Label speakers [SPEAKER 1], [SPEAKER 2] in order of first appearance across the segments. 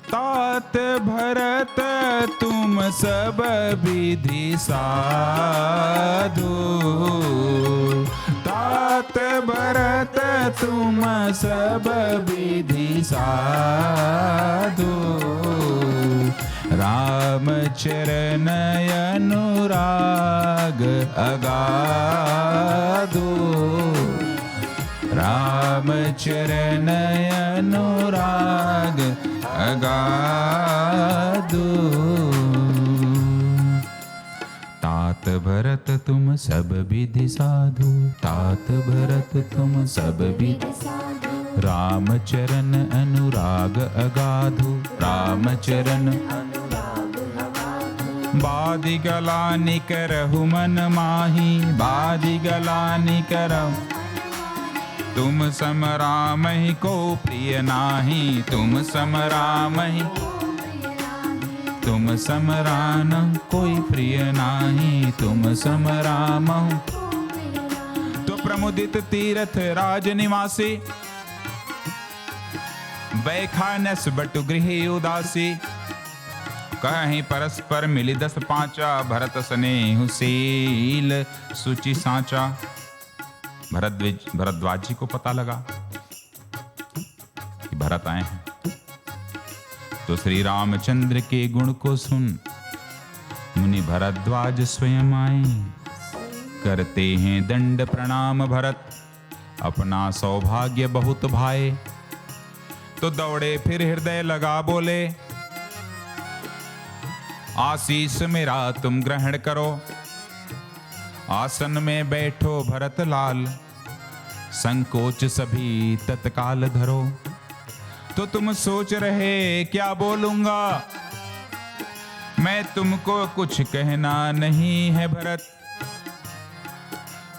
[SPEAKER 1] तात भरत तुम सब विधि साधु, तात भरत तुम सब विधि साधु, राम चरण अनुराग अगाधु, राम चरण अनुराग अगाधु। तात भरत तुम सब विधि साधु, तात भरत तुम सब विधि साधु, राम चरण अनुराग अगाधु, राम चरण अनुराग अगाधु। बादि गलानि करहु मन माही, बादि गलानि करहु, तुम सम रामहि को प्रिय नाही, तुम सम रामहि, तुम सम राम कोई प्रिय नाही, तुम सम राम। तो प्रमुदित तीर्थ राज निवासी, बैखानस बटु गृह उदासी, कहीं परस्पर मिली दस पांचा, भरत स्नेहु शील सुचि सांचा। भरद्वाज जी को पता लगा कि भरत आए हैं, तो श्री रामचंद्र के गुण को सुन मुनि भरद्वाज स्वयं आए, करते हैं दंड प्रणाम भरत, अपना सौभाग्य बहुत भाए। तो दौड़े फिर हृदय लगा बोले, आशीष मेरा तुम ग्रहण करो, आसन में बैठो भरत लाल, संकोच सभी तत्काल धरो। तो तुम सोच रहे क्या बोलूंगा, मैं तुमको कुछ कहना नहीं है भरत,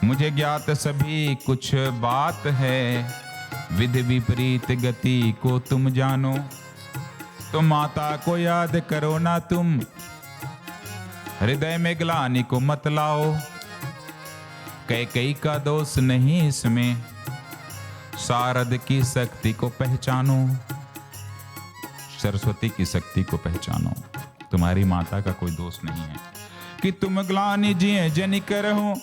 [SPEAKER 1] मुझे ज्ञात सभी कुछ बात है, विधि विपरीत गति को तुम जानो। तो माता को याद करो ना तुम, हृदय में ग्लानि को मत लाओ, कैकेयी का दोष नहीं इसमें, शारद की शक्ति को पहचानो, सरस्वती की शक्ति को पहचानो, तुम्हारी माता का कोई दोष नहीं है कि तुम ग्लानि जिए जनि करहु,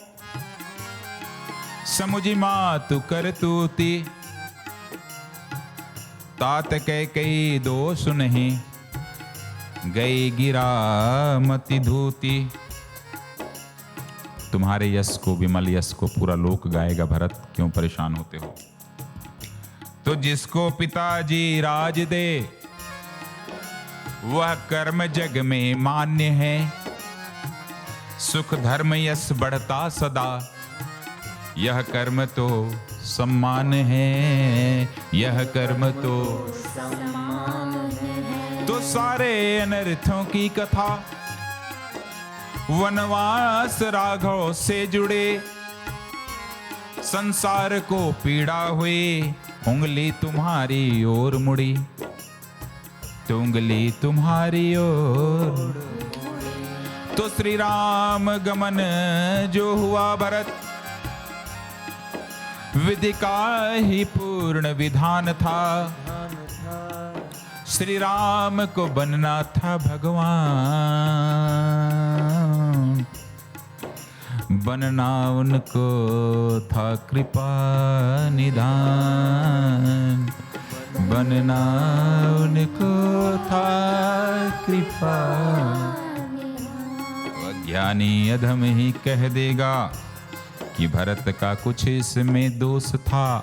[SPEAKER 1] समुझी मातु करतूती, तात कैकेयी दोष नहीं, गई गिरा मति धूती। तुम्हारे यश को, विमल यश को पूरा लोक गाएगा भरत, क्यों परेशान होते हो। तो जिसको पिताजी राज दे, वह कर्म जग में मान्य है, सुख धर्म यश बढ़ता सदा, यह कर्म तो सम्मान है, यह कर्म तो सम्मान है। तो सारे अनर्थों की कथा वनवास राघव से जुड़े, संसार को पीड़ा हुई, उंगली तुम्हारी ओर मुड़ी, तो उंगली तुम्हारी ओर। तो श्री राम गमन जो हुआ भरत, विधि का ही पूर्ण विधान था, श्री राम को बनना था भगवान, बनना उनको था कृपा निधान, बनना उनको था कृपा। अज्ञानी अधम ही कह देगा कि भरत का कुछ इसमें दोष था,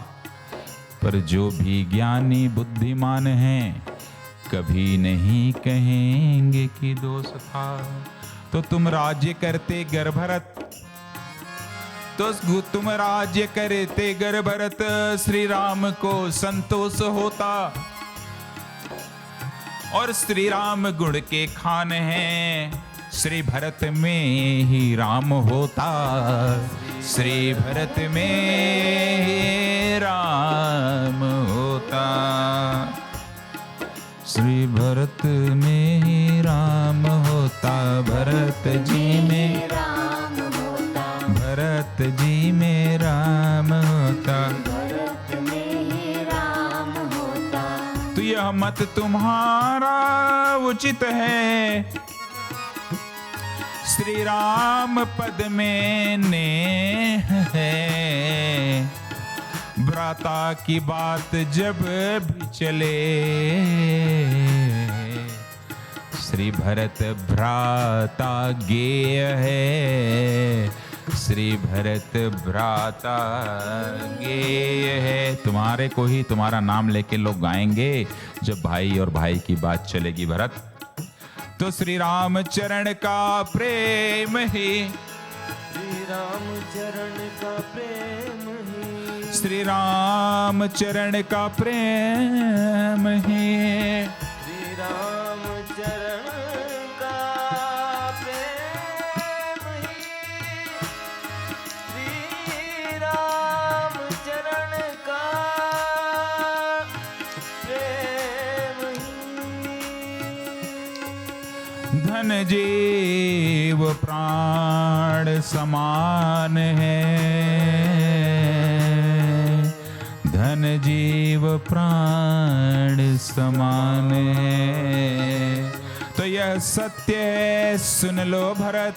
[SPEAKER 1] पर जो भी ज्ञानी बुद्धिमान हैं कभी नहीं कहेंगे कि दोष था। तो तुम राज्य करते गर भरत, तो तुम राज्य करते गर भरत, श्री राम को संतोष होता, और श्री राम गुण के खान हैं, श्री भरत में ही राम होता, श्री भरत में राम होता, श्री भरत में ही राम होता, भरत जी में राम होता, भरत जी में राम होता, भरत में ही राम होता। तो यह यह मत तुम्हारा उचित है। श्री राम पद में नेह है, भ्राता की बात जब भी चले। श्री भरत भ्राता गेय है, श्री भरत भ्राता गेय है। तुम्हारे को ही तुम्हारा नाम लेके लोग गाएंगे जब भाई और भाई की बात चलेगी भरत। तो श्री राम चरण का प्रेम ही,
[SPEAKER 2] श्री राम चरण का प्रेम ही,
[SPEAKER 1] श्री राम चरण का प्रेम ही,
[SPEAKER 2] श्री राम चरण का प्रेम ही, श्री राम चरण का प्रेम ही।
[SPEAKER 1] धन जीव प्राण समान है, धन जीव प्राण समान है। तो यह सत्य है, सुन लो भरत,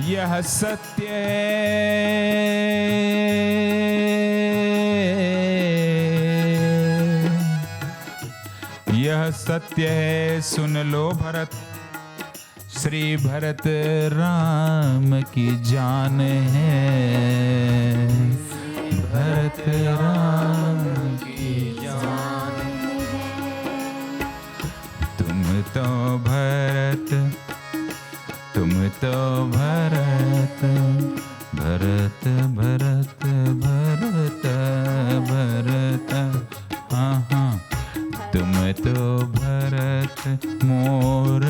[SPEAKER 1] यह सत्य है, यह सत्य है, सुन लो भरत। श्री भरत राम की जान है, भरत राम की जान है। तुम तो भरत, तुम तो भरत, भरत भरत भरत भरत, हाँ हाँ, तुम तो भरत मोर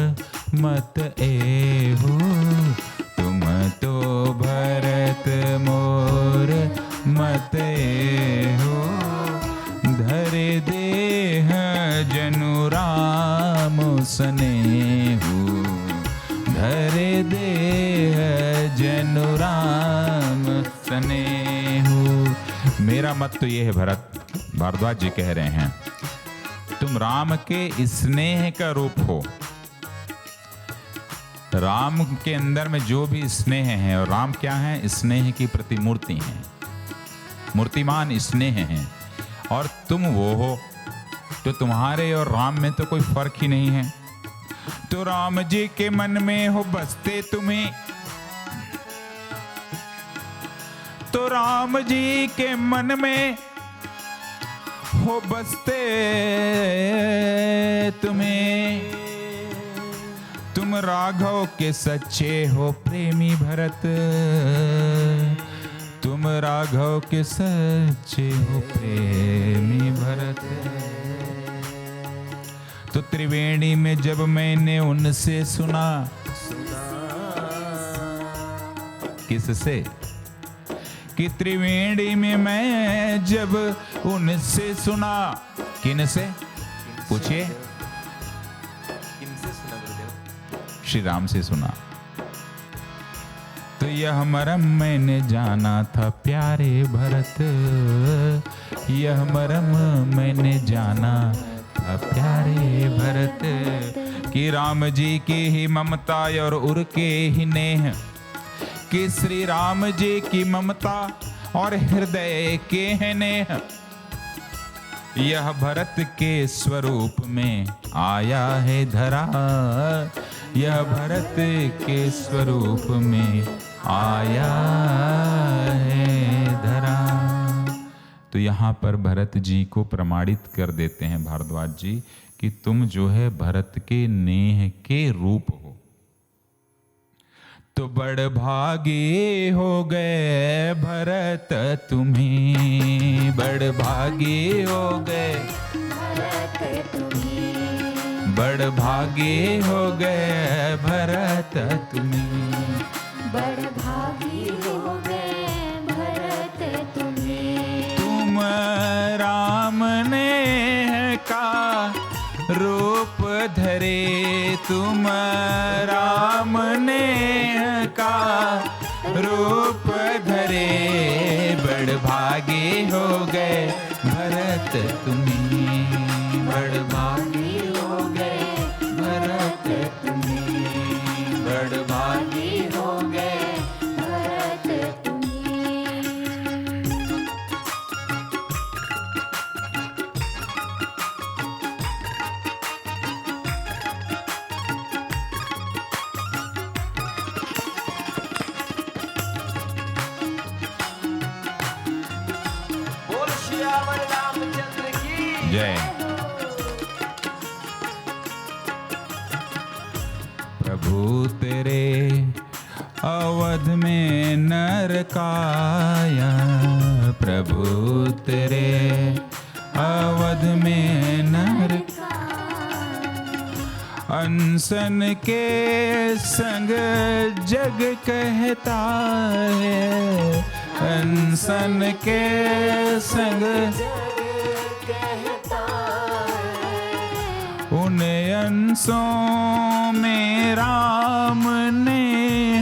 [SPEAKER 1] मत एहो, तुम तो भरत मोर मत एहो। धरे देह जनु राम स्नेहु, धरे देह जनु राम स्नेहु। मेरा मत तो ये है भरत, भारद्वाज जी कह रहे हैं, तुम राम के स्नेह का रूप हो। राम के अंदर में जो भी स्नेह है, और राम क्या है? स्नेह की प्रतिमूर्ति हैं, मूर्तिमान स्नेह हैं, और तुम वो हो। तो तुम्हारे और राम में तो कोई फर्क ही नहीं है। तो राम जी के मन में हो बसते तुम्हें, तो राम जी के मन में हो बसते तुम्हें। तुम राघव के सच्चे हो प्रेमी भरत, तुम राघव के सच्चे हो प्रेमी भरत। तो त्रिवेणी में जब मैंने उनसे सुना, किससे? कि त्रिवेणी में मैं जब उनसे सुना, किन से? पूछिए।
[SPEAKER 2] किनसे सुना गुरुदेव?
[SPEAKER 1] श्री राम से सुना। तो यह मरम मैंने जाना था प्यारे भरत, यह मरम मैंने जाना था प्यारे भरत, कि राम जी की ही ममता और उनके ही नेह, कि श्री राम जी की ममता और हृदय के है नेह, यह भरत के स्वरूप में आया है धरा, यह भरत के स्वरूप में आया है धरा। तो यहाँ पर भरत जी को प्रमाणित कर देते हैं भारद्वाज जी कि तुम जो है भरत के नेह के रूप हो। तो बड़ भागे हो गए भरत तुम्हें, बड़ भागे हो गए भरत तुम्हें, बड़ भागे हो गए भरत तुम्हें,
[SPEAKER 3] बड़ भागी हो गए भरत तुम्हें।
[SPEAKER 1] तुम राम ने का रूप धरे, तुम राम ने का रूप धरे, बड़ भागे हो गए भरत भरत तुम्ही बड़ भागी हो गए भरत तुम्ही बड़ भागी हो गए
[SPEAKER 3] भरत तुम्हें।
[SPEAKER 2] बोल श्यावर रामचंद्र की
[SPEAKER 1] जय। प्रभु तेरे अवध में नर काया प्रभु तेरे अवध में नर अनसन के संग जग कहता है अनसन के संग उन अंशों में राम ने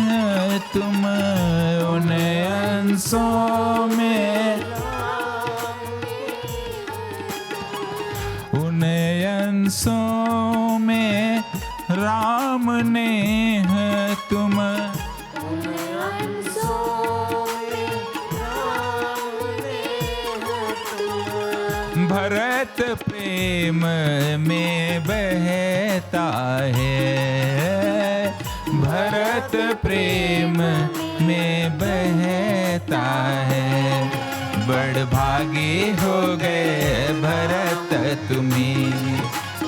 [SPEAKER 1] है तुम उन अंशों में उन अंशों में राम ने है तुम भरत प्रेम में बहता है भरत प्रेम में बहता है बड़ भागी हो गए भरत तुम्ही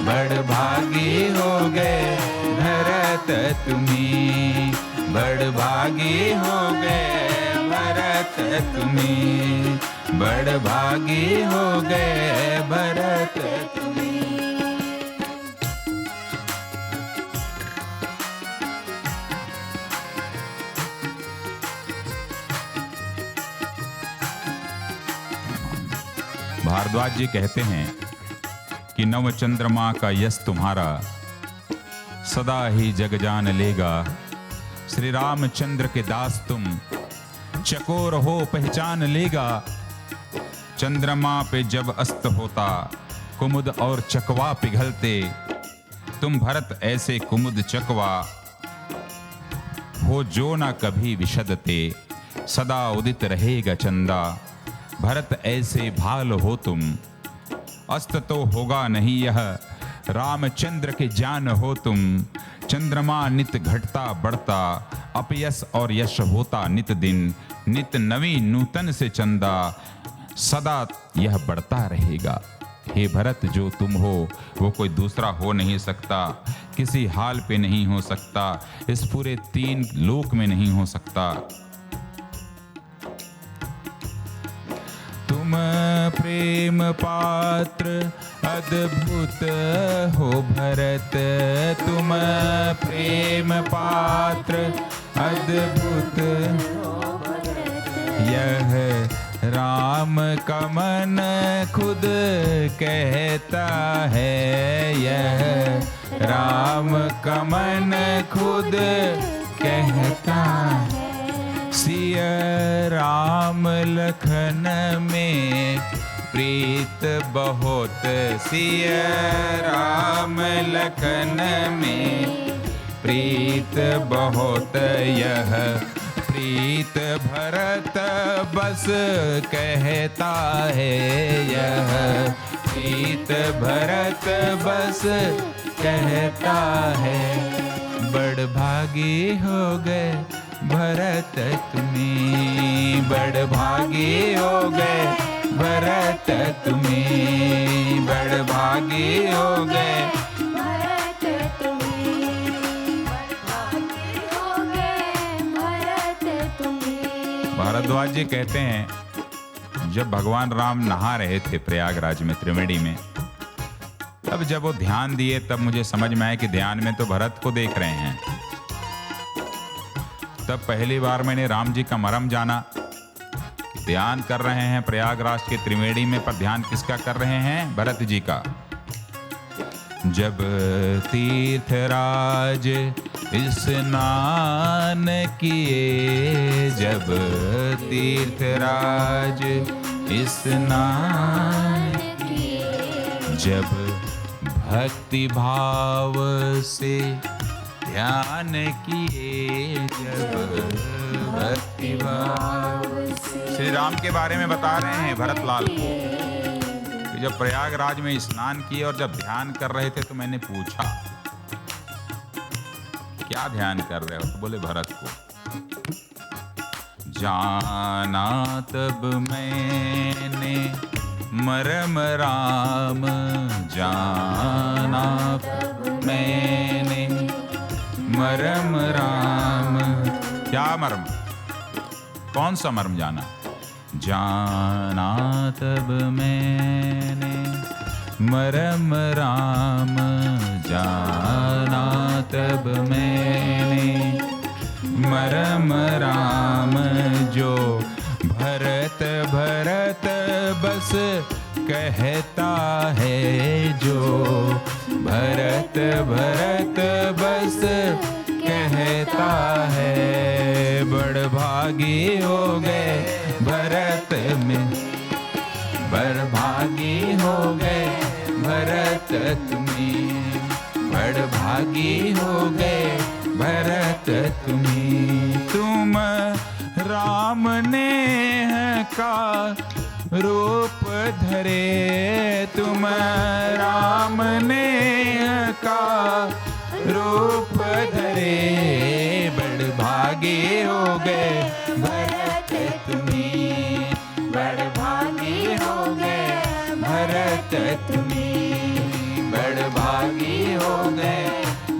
[SPEAKER 1] बड़ भागी हो गए भरत तुम्ही बड़ भागी हो गए भरत तुम्ही बड़ भागी हो गए भरत तुम्ही। भारद्वाज जी कहते हैं कि नव चंद्रमा का यश तुम्हारा सदा ही जग जान लेगा श्री रामचंद्र के दास तुम चकोर हो पहचान लेगा चंद्रमा पे जब अस्त होता कुमुद और चकवा पिघलते तुम भरत ऐसे कुमुद चकवा हो जो ना कभी विशदते सदा उदित रहेगा चंदा भरत ऐसे भाल हो तुम अस्त तो होगा नहीं यह रामचंद्र के जान हो तुम चंद्रमा नित घटता बढ़ता अपयश और यश होता नित दिन नित नवी नूतन से चंदा सदा यह बढ़ता रहेगा हे भरत जो तुम हो वो कोई दूसरा हो नहीं सकता किसी हाल पे नहीं हो सकता इस पूरे 3 लोक में नहीं हो सकता तुम प्रेम पात्र अद्भुत हो भरत तुम प्रेम पात्र अद्भुत यह राम का मन खुद कहता है यह राम का मन खुद कहता है सिया राम लखन में प्रीत बहुत सिया राम लखन में प्रीत बहुत यह प्रीत भरत बस कहता है यह प्रीत भरत बस कहता है बड़ भागी हो गए भरत तुम्ही बड़ भागी हो गए भरत तुम्ही बड़ भागी हो गए
[SPEAKER 3] भरत तुम्हें। बड़ भागी हो गए भरत तुम्हें।
[SPEAKER 1] भारद्वाज जी कहते हैं जब भगवान राम नहा रहे थे प्रयागराज में त्रिवेणी में तब जब वो ध्यान दिए तब मुझे समझ में आया कि ध्यान में तो भरत को देख रहे हैं तब पहली बार मैंने राम जी का मर्म जाना कि ध्यान कर रहे हैं प्रयागराज के त्रिवेणी में पर ध्यान किसका कर रहे हैं भरत जी का जब तीर्थराज स्नान किए जब तीर्थराज स्नान जब भक्ति भाव से ध्यान किए, जब भक्ति भाव से। श्री राम के बारे में बता रहे हैं भरतलाल को कि जब प्रयागराज में स्नान किए और जब ध्यान कर रहे थे तो मैंने पूछा क्या ध्यान कर रहे हो, तो बोले भरत को। जाना तब मैंने मरम राम, जाना तब मैंने मरम राम। क्या मरम, कौन सा मरम जाना? जाना तब मैंने मरम राम, जाना तब मैंने मरम राम। जो भरत भरत बस कहता है, जो भरत भरत बस कहता है। बड़ भागी हो गए भरत में, बड़ भागी हो गए भरत तुम्हें, बड़ भागी हो गए भरत तुम्हें। तुम राम नेह का रूप धरे, तुम राम नेह का रूप धरे। बड़ भागे हो गए भरत तुम्हें, बड़ भागे हो गए भरत तुम्हें, बड़ भागे हो गए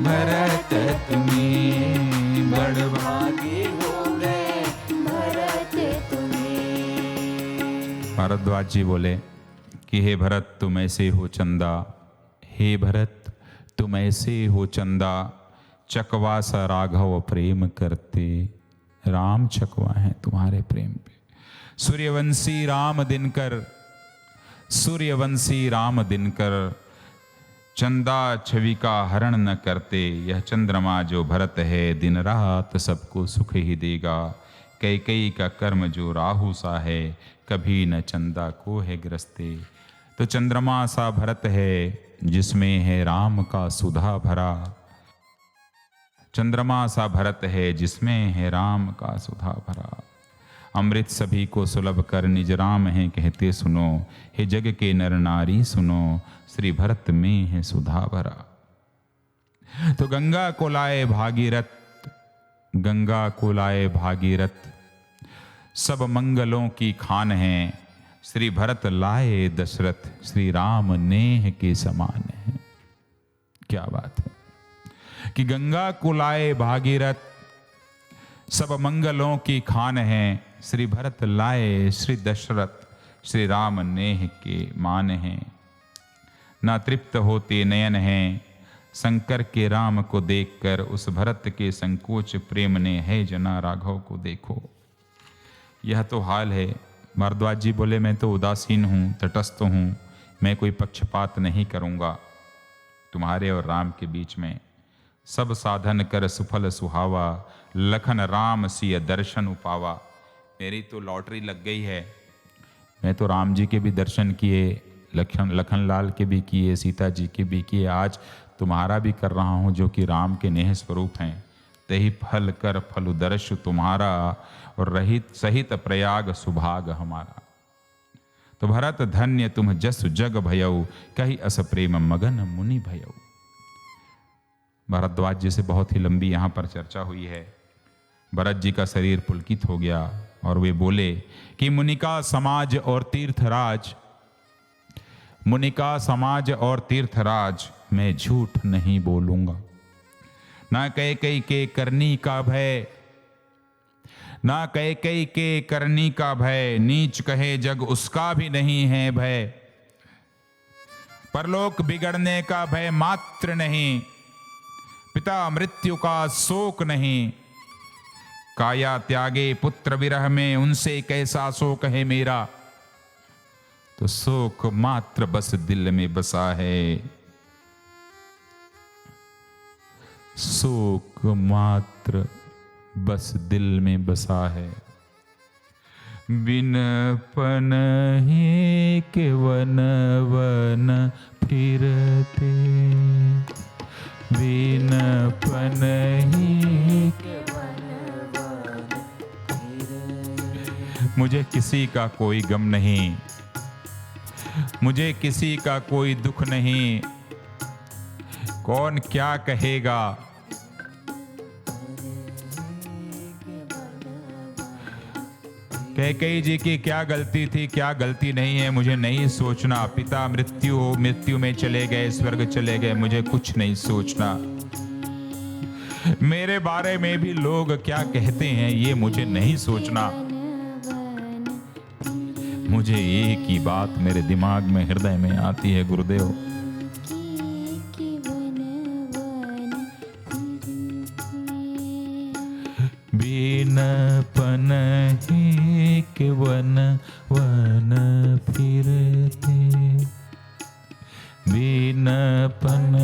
[SPEAKER 1] भरत तुम्हें, बड़ भागे हो गए भरत तुम्हें। भारद्वाज जी बोले कि हे भरत तुम ऐसे हो चंदा, हे भरत तुम ऐसे हो चंदा। चकवा सा राघव प्रेम करते, राम चकवा है तुम्हारे प्रेम पे। सूर्यवंशी राम दिनकर, सूर्यवंशी राम दिनकर। चंदा छवि का हरण न करते, यह चंद्रमा जो भरत है दिन रात सबको सुख ही देगा। कैकई का कर्म जो राहु सा है, कभी न चंदा को है ग्रस्ते। तो चंद्रमा सा भरत है जिसमें है राम का सुधा भरा, चंद्रमा सा भरत है जिसमें है राम का सुधा भरा। अमृत सभी को सुलभ कर निज राम हैं कहते सुनो, हे जग के नर नारी सुनो, श्री भरत में है सुधा भरा। तो गंगा को लाए भागीरथ, गंगा को लाए भागीरथ, सब मंगलों की खान है। श्री भरत लाए दशरथ, श्री राम नेह के समान है। क्या बात है कि गंगा को लाए भागीरथ, सब मंगलों की खान है। श्री भरत लाए श्री दशरथ, श्री राम नेह के मान हैं। ना तृप्त होते नयन हैं, शंकर के राम को देखकर उस भरत के संकोच प्रेम ने है जना राघव को देखो। यह तो हाल है। भारद्वाज जी बोले मैं तो उदासीन हूँ, तटस्थ हूँ, मैं कोई पक्षपात नहीं करूँगा तुम्हारे और राम के बीच में। सब साधन कर सुफल सुहावा, लखन राम सिय दर्शन उपावा। मेरी तो लॉटरी लग गई है, मैं तो राम जी के भी दर्शन किए, लखन लाल के भी किए, सीता जी के भी किए, आज तुम्हारा भी कर रहा हूँ जो कि राम के नेह स्वरूप हैं। तही फल कर फल दर्श तुम्हारा, और रहित सहित प्रयाग सुभाग हमारा। तो भरत धन्य तुम जस जग भयऊ, कही अस प्रेम मगन मुनि भयऊ। भारद्वाज जी से बहुत ही लंबी यहाँ पर चर्चा हुई है। भरत जी का शरीर पुलकित हो गया और वे बोले कि मुनि का समाज और तीर्थराज, मुनि का समाज और तीर्थराज, मैं झूठ नहीं बोलूंगा। ना कैकेयी के करनी का भय, ना कैकेयी के करनी का भय, नीच कहे जग उसका भी नहीं है भय। परलोक बिगड़ने का भय मात्र नहीं, पिता मृत्यु का शोक नहीं। काया त्यागे पुत्र विरह में, उनसे कैसा शोक है मेरा। तो शोक मात्र बस दिल में बसा है, शोक मात्र बस दिल में बसा है। बिन पन ही के वन वन फिरते, बिनपन ही मुझे किसी का कोई गम नहीं, मुझे किसी का कोई दुख नहीं, कौन क्या कहेगा। कैकेयी जी की क्या गलती थी, क्या गलती नहीं है, मुझे नहीं सोचना। पिता मृत्यु में चले गए, स्वर्ग चले गए, मुझे कुछ नहीं सोचना। मेरे बारे में भी लोग क्या कहते हैं, ये मुझे नहीं सोचना। मुझे एक ही बात मेरे दिमाग में, हृदय में आती है, गुरुदेव, बिनपन ही के वन वन फिरते, बिनपन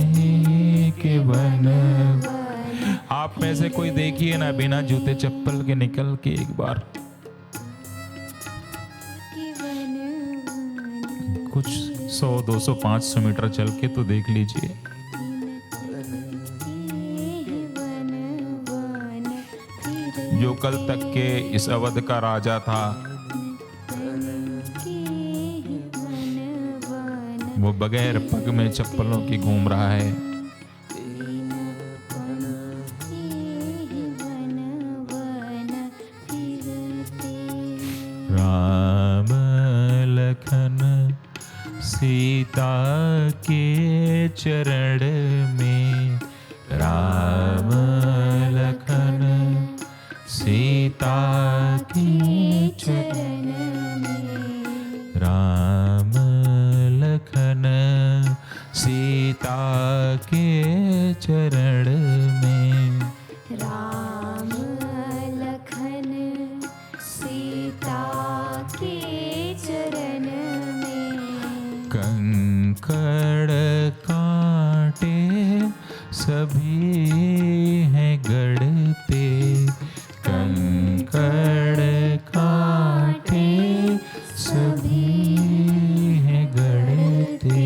[SPEAKER 1] ही के वन। आप में से कोई देखिए ना बिना जूते चप्पल के निकल के एक बार कुछ 100, 200, 500 मीटर चल के तो देख लीजिए। जो कल तक के इस अवध का राजा था, वो बगैर पग में चप्पलों की घूम रहा है। राम लखन सीता के चरण में, राम लखन सीता के चरण में, राम लखन सीता के चरण में,
[SPEAKER 3] राम लखन सीता के चरण में,
[SPEAKER 1] कंकड़ कांटे सभी हैं गढ़ते, कंकड़ कांटे सभी हैं गढ़ते,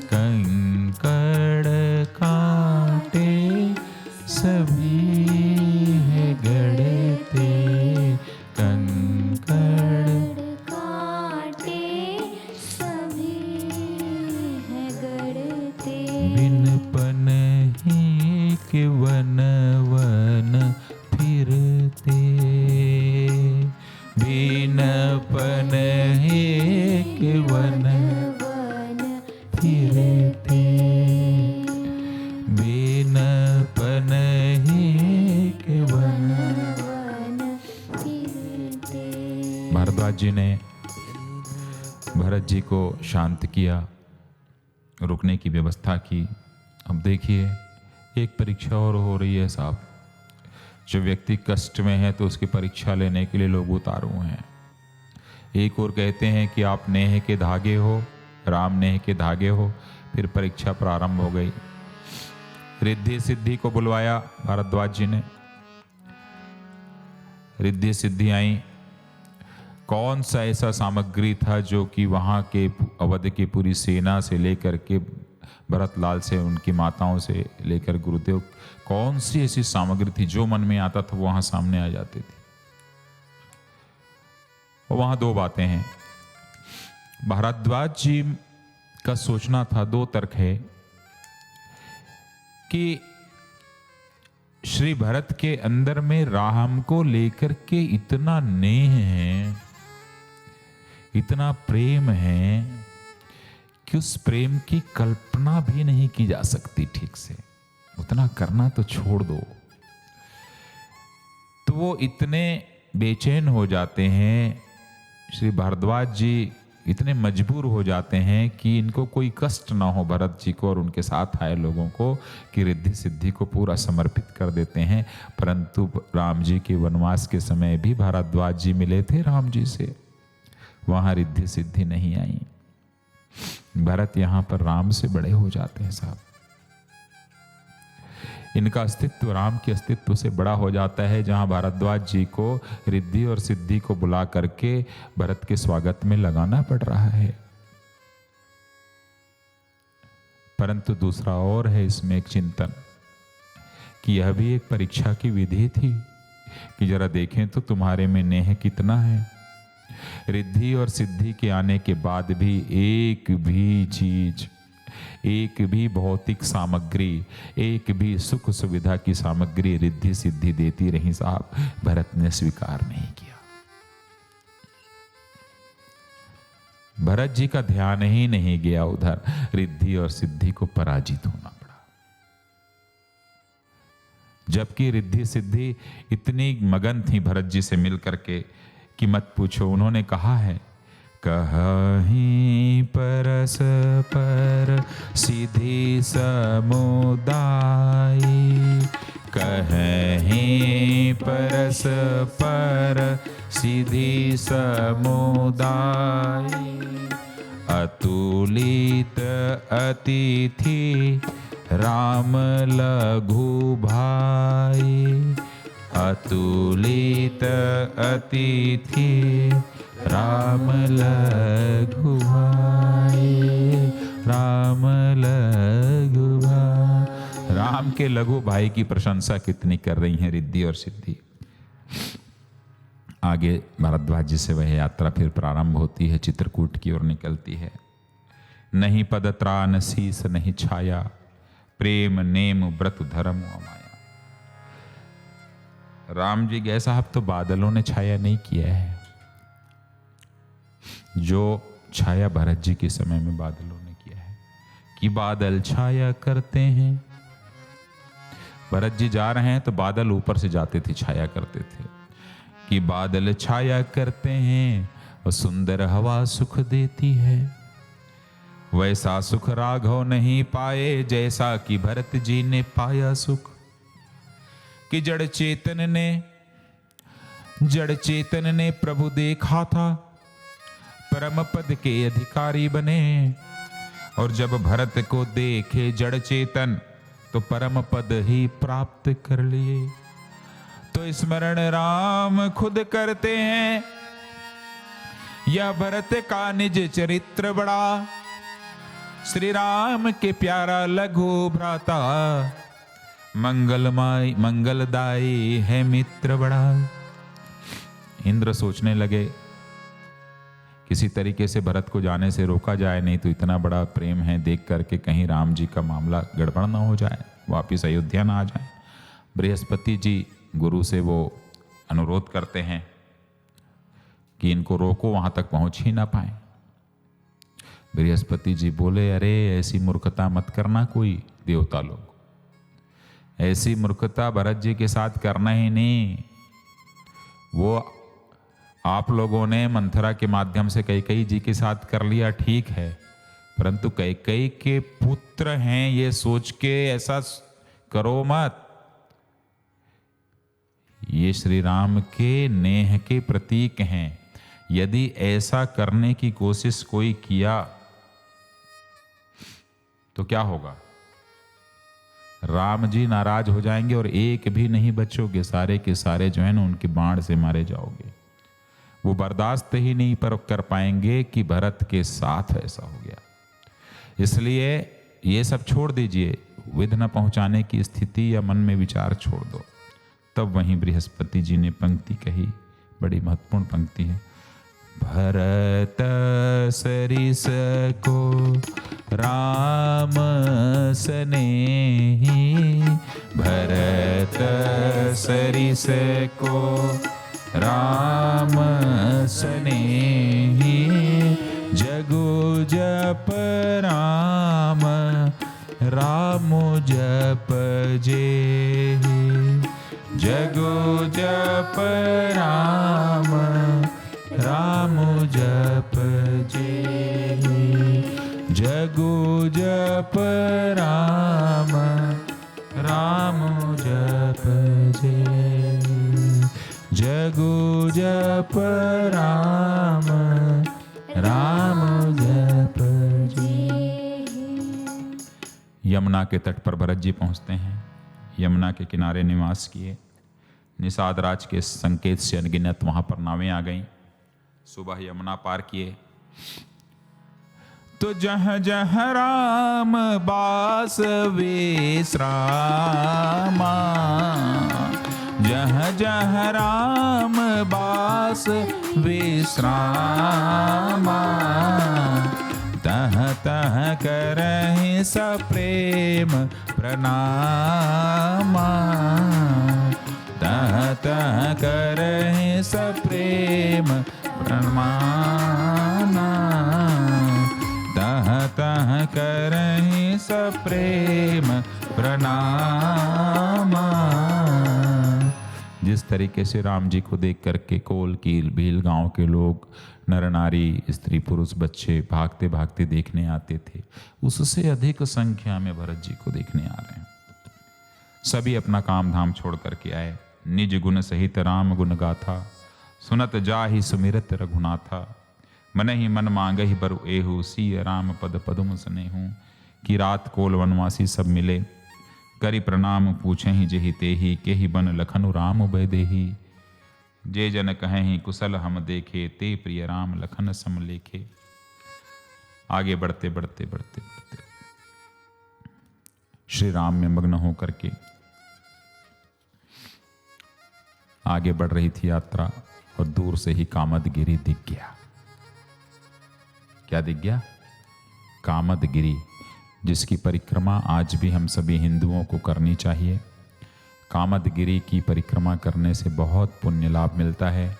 [SPEAKER 1] कंकड़ कांटे सभी हैं गढ़ते, कंकड़
[SPEAKER 3] कांटे सभी हैं गढ़ते,
[SPEAKER 1] बिनपन ही के वन वन फिरते, बिनपन ही के वन
[SPEAKER 3] वन
[SPEAKER 1] फिरते, बिनपन ही के वन।
[SPEAKER 3] वन फिरते।
[SPEAKER 1] भारद्वाज जी ने भरत जी को शांत किया, रुकने की व्यवस्था की। अब देखिए एक परीक्षा और हो रही है साहब। जो व्यक्ति कष्ट में है तो उसकी परीक्षा लेने के लिए लोग उतारू हैं। एक और कहते हैं कि आप नेह के धागे हो, राम नेह के धागे हो। फिर परीक्षा प्रारंभ हो गई। रिद्धि सिद्धि को बुलवाया भारद्वाज जी ने। रिद्धि सिद्धि आई। कौन सा ऐसा सामग्री था जो कि वहां के अवध की पूरी सेना से लेकर के भरतलाल से, उनकी माताओं से लेकर गुरुदेव, कौन सी ऐसी सामग्री थी जो मन में आता था वो वहां सामने आ जाती थी। और वहां दो बातें हैं। भारद्वाज जी का सोचना था, दो तर्क है कि श्री भरत के अंदर में राम को लेकर के इतना नेह है, इतना प्रेम है कि उस प्रेम की कल्पना भी नहीं की जा सकती ठीक से। उतना करना तो छोड़ दो। तो वो इतने बेचैन हो जाते हैं, श्री भारद्वाज जी इतने मजबूर हो जाते हैं कि इनको कोई कष्ट ना हो भरत जी को और उनके साथ आए लोगों को, कि रिद्धि सिद्धि को पूरा समर्पित कर देते हैं। परंतु राम जी के वनवास के समय भी भारद्वाज जी मिले थे राम जी से, वहां रिद्धि सिद्धि नहीं आई। भरत यहां पर राम से बड़े हो जाते हैं साहब। इनका अस्तित्व राम के अस्तित्व से बड़ा हो जाता है। जहां भारद्वाज जी को रिद्धि और सिद्धि को बुला करके भरत के स्वागत में लगाना पड़ रहा है। परंतु दूसरा और है इसमें एक चिंतन कि यह भी एक परीक्षा की विधि थी कि जरा देखें तो तुम्हारे में नेह कितना है। रिद्धि और सिद्धि के आने के बाद भी एक भी चीज, एक भी भौतिक सामग्री, एक भी सुख सुविधा की सामग्री रिद्धि सिद्धि देती रही साहब, भरत ने स्वीकार नहीं किया। भरत जी का ध्यान ही नहीं गया उधर, रिद्धि और सिद्धि को पराजित होना पड़ा। जबकि रिद्धि सिद्धि इतनी मगन थी भरत जी से मिल करके कि मत पूछो। उन्होंने कहा है, कहीं परस पर सिद्धि समुदाय, कहीं परस पर सिद्धि समुदाय, अतुलित अतिथि राम लघु भाई, अतुलित अतिथि राम लघु भाई, राम लघु भाई। राम के लघु भाई की प्रशंसा कितनी कर रही हैं रिद्धि और सिद्धि। आगे भारद्वाज जी से वह यात्रा फिर प्रारंभ होती है, चित्रकूट की ओर निकलती है। नहीं पद त्राण शीस नहीं छाया, प्रेम नेम व्रत धर्म अमाया। राम जी गए साहब तो बादलों ने छाया नहीं किया है, जो छाया भरत जी के समय में बादलों ने किया है कि बादल छाया करते हैं। भरत जी जा रहे हैं तो बादल ऊपर से जाते थे, छाया करते थे कि बादल छाया करते हैं और सुंदर हवा सुख देती है। वैसा सुख राघव नहीं पाए, जैसा कि भरत जी ने पाया सुख। कि जड़ चेतन ने प्रभु देखा था, परम पद के अधिकारी बने। और जब भरत को देखे जड़ चेतन तो परम पद ही प्राप्त कर लिए। तो स्मरण राम खुद करते हैं, यह भरत का निज चरित्र बड़ा। श्री राम के प्यारा लघु भ्राता, मंगलदायी है मित्र बड़ा। इंद्र सोचने लगे किसी तरीके से भरत को जाने से रोका जाए, नहीं तो इतना बड़ा प्रेम है देख करके कहीं राम जी का मामला गड़बड़ ना हो जाए, वापिस अयोध्या ना आ जाए। बृहस्पति जी गुरु से वो अनुरोध करते हैं कि इनको रोको, वहां तक पहुंच ही ना पाए। बृहस्पति जी बोले, अरे ऐसी मूर्खता मत करना कोई देवता लोग, ऐसी मूर्खता भरत जी के साथ करना ही नहीं। वो आप लोगों ने मंथरा के माध्यम से कैकेयी जी के साथ कर लिया, ठीक है, परंतु कैकेयी के पुत्र हैं ये सोच के ऐसा करो मत। ये श्री राम के नेह के प्रतीक हैं, यदि ऐसा करने की कोशिश कोई किया तो क्या होगा? राम जी नाराज हो जाएंगे और एक भी नहीं बचोगे, सारे के सारे जो है ना उनके बाण से मारे जाओगे। वो बर्दाश्त ही नहीं पर कर पाएंगे कि भरत के साथ ऐसा हो गया। इसलिए ये सब छोड़ दीजिए, विघ्न न पहुंचाने की स्थिति या मन में विचार छोड़ दो। तब वहीं बृहस्पति जी ने पंक्ति कही, बड़ी महत्वपूर्ण पंक्ति है। भरत सरिस को राम स्नेही, भरत सरिस को राम स्नेही, जगु जप राम राम जप जेहि, जगु जप राम राम जप जेहि, जगु जप राम राम जप जेहि, जगु जप राम राम जप जेहि। यमुना के तट पर भरत जी पहुंचते हैं। यमुना के किनारे निवास किए। निषाद राज के संकेत से अनगिनत वहां पर नावें आ गईं। सुबह यमुना पार किए तो जहाँ जहाँ राम बास विश्रामा, जहाँ जहाँ राम बास विश्रामा, तह तह करहि सप्रेम प्रणामा, तह तह करहि सप्रेम प्रणामा, तह तह करहि सप्रेम प्रणामा। जिस तरीके से राम जी को देख करके कोल कील भील गांव के लोग, नर नारी, स्त्री पुरुष, बच्चे भागते भागते देखने आते थे, उससे अधिक संख्या में भरत जी को देखने आ रहे हैं। सभी अपना काम धाम छोड़ करके आए। निज गुण सहित राम गुण गाथा, सुनत जाहि सुमिरत रघुनाथा, मन ही मन मांगहि बरु एहु, सिय राम पद पदुम स्नेहु। कि रात कोल वनवासी सब मिले, करि प्रणाम पूछहि जेहि तेहि, केहि बन लखनु राम भय देहि। जे जन कहेहि कुशल हम देखे, ते प्रिय राम लखन सम लेखे। आगे बढ़ते बढ़ते बढ़ते बढ़ते श्री राम में मग्न होकर के आगे बढ़ रही थी यात्रा, और दूर से ही कामदगिरी दिख गया। क्या दिख गया? कामदगिरी, जिसकी परिक्रमा आज भी हम सभी हिंदुओं को करनी चाहिए। कामदगिरी की परिक्रमा करने से बहुत पुण्य लाभ मिलता है।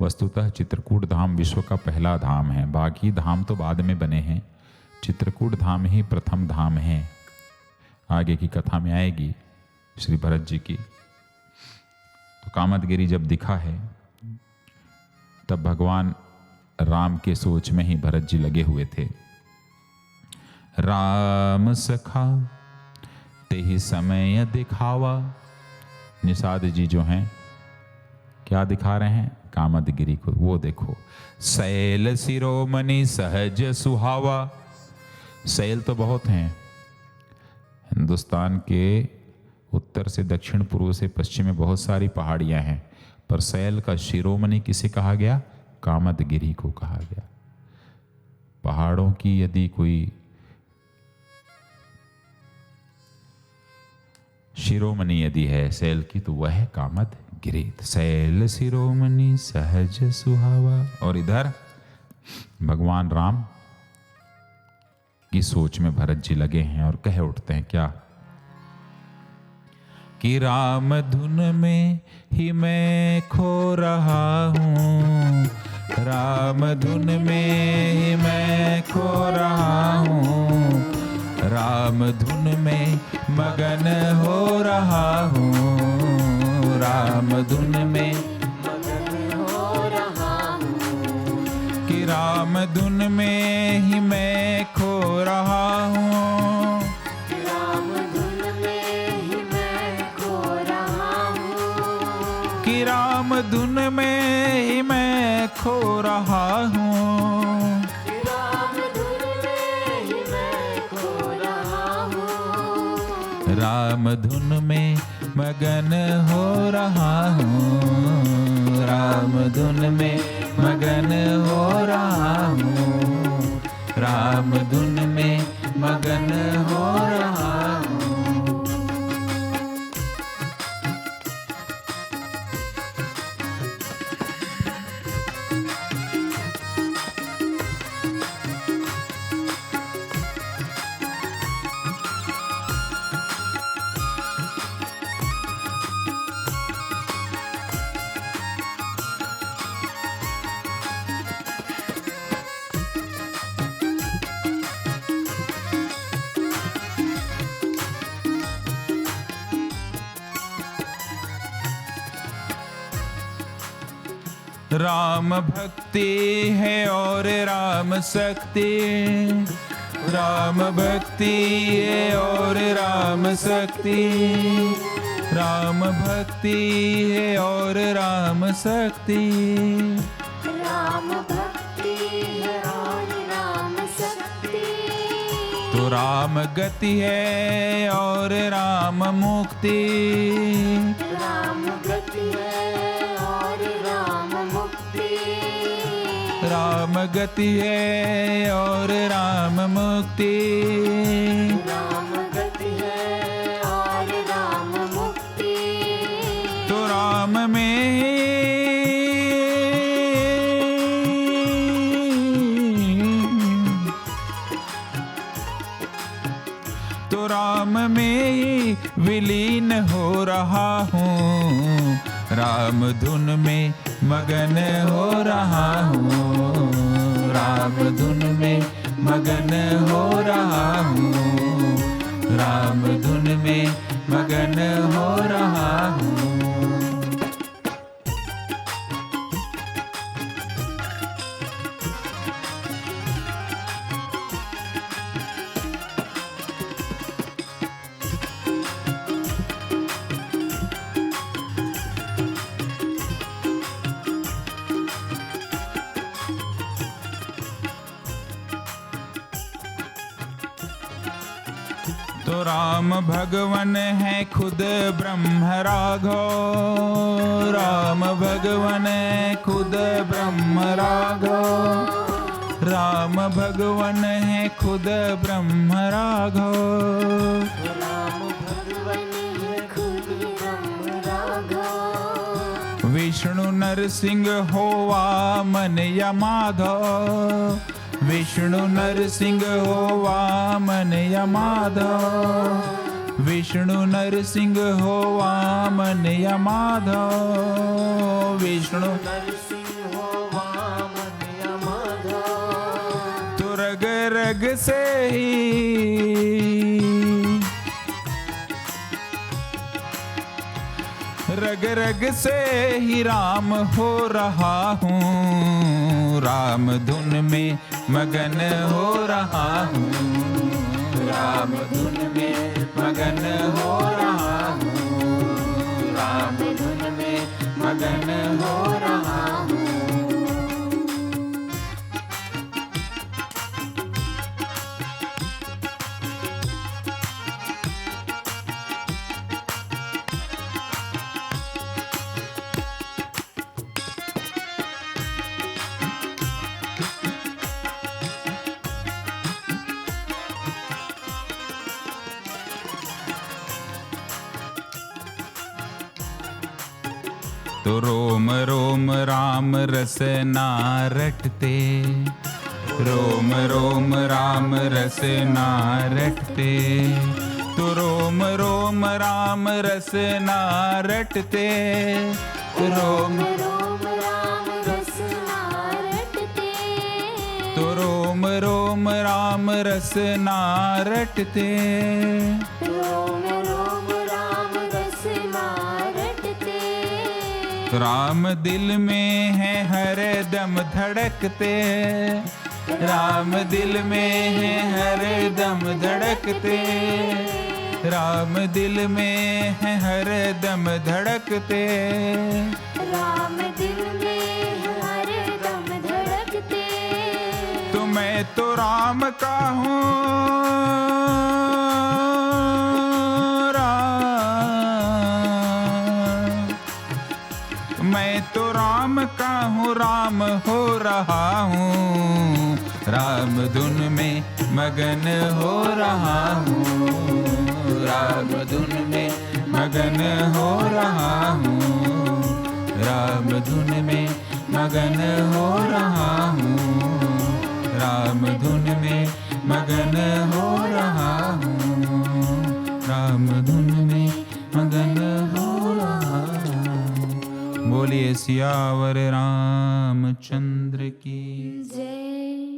[SPEAKER 1] वस्तुतः चित्रकूट धाम विश्व का पहला धाम है, बाकी धाम तो बाद में बने हैं, चित्रकूट धाम ही प्रथम धाम है। आगे की कथा में आएगी श्री भरत जी की। तो कामदगिरी जब दिखा है, तब भगवान राम के सोच में ही भरत जी लगे हुए थे। राम सखा तेहि समय दिखावा। निषाद जी जो हैं क्या दिखा रहे हैं? कामदगिरी को। वो देखो, सैल शिरोमणि सहज सुहावा। सैल तो बहुत हैं, हिंदुस्तान के उत्तर से दक्षिण, पूर्व से पश्चिम में बहुत सारी पहाड़ियां हैं, पर सैल का शिरोमणि किसे कहा गया? कामदगिरी को कहा गया। पहाड़ों की यदि कोई शिरोमणि यदि है सैल की, तो वह है कामदगिरी। सैल शिरोमणि सहज सुहावा। और इधर भगवान राम की सोच में भरत जी लगे हैं और कह उठते हैं क्या? कि राम धुन में ही मैं खो रहा हूँ, राम धुन में ही मैं खो रहा हूँ, राम धुन में मगन हो रहा हूँ, राम धुन में
[SPEAKER 3] मगन हो रहा हूँ।
[SPEAKER 1] कि राम धुन में ही मैं खो रहा हूँ,
[SPEAKER 3] राम धुन में ही मैं खो रहा हूँ।
[SPEAKER 1] कि राम धुन में ही मैं खो रहा हूँ,
[SPEAKER 3] राम धुन में ही मैं खो रहा हूँ।
[SPEAKER 1] राम धुन में मगन हो रहा हूँ, राम धुन में मगन हो रहा हूँ, राम धुन में मगन हो रहा हूँ। राम भक्ति है और राम शक्ति, राम भक्ति है और राम शक्ति, राम भक्ति है और राम शक्ति,
[SPEAKER 3] राम भक्ति है और राम शक्ति।
[SPEAKER 1] तो राम गति है और राम मुक्ति,
[SPEAKER 3] राम गति है और राम मुक्ति।
[SPEAKER 1] राम गति है और राम मुक्ति।
[SPEAKER 3] राम गति है और राम मुक्ति।
[SPEAKER 1] तो राम में तो राम में ही विलीन हो रहा हूँ, राम धुन में मगन हो रहा हूँ, राम धुन में मगन हो रहा हूँ, राम धुन में मगन हो रहा हूँ। तो राम भगवन है खुद ब्रह्म राघव, राम भगवन है खुद ब्रह्म राघव, राम भगवन है खुद ब्रह्म राघव।
[SPEAKER 3] राम भगवन है खुद राम राघव।
[SPEAKER 1] विष्णु नरसिंह हो वामन या माधव, विष्णु नरसिंह हो वामन या माधव, विष्णु नरसिंह हो वामन या माधव, विष्णु
[SPEAKER 2] नरसिंह हो वामन या माधव।
[SPEAKER 1] तो रग रग से ही रग रग से ही राम हो रहा हूँ, राम धुन में मगन हो रहा हूँ, राम धुन में मगन हो रहा हूँ, राम धुन में मगन हो रहा हूँ। तो रोम रोम राम रसना रटते, रोम रोम राम रसना रटते, तो रोम रोम राम रसना रटते, रोम
[SPEAKER 3] रोम राम रसना रटते।
[SPEAKER 1] तो रोम रोम राम रसना रटते,
[SPEAKER 3] रोम रोम राम रसना रटते।
[SPEAKER 1] राम दिल में है हर दम धड़कते, राम दिल में है हर दम धड़कते, राम दिल में है हर दम धड़कते,
[SPEAKER 3] राम दिल में हर दम धड़कते।
[SPEAKER 1] तो मैं तो राम का हूँ, मैं तो राम का हूँ, राम हो रहा हूँ, राम धुन में मगन हो रहा हूँ, राम धुन में मगन हो रहा हूँ, राम धुन में मगन हो रहा हूँ, राम धुन में मगन हो रहा हूँ, राम धुन में मगन हो रहा हूँ। बोलिए सियावर रामचंद्र की
[SPEAKER 3] जय।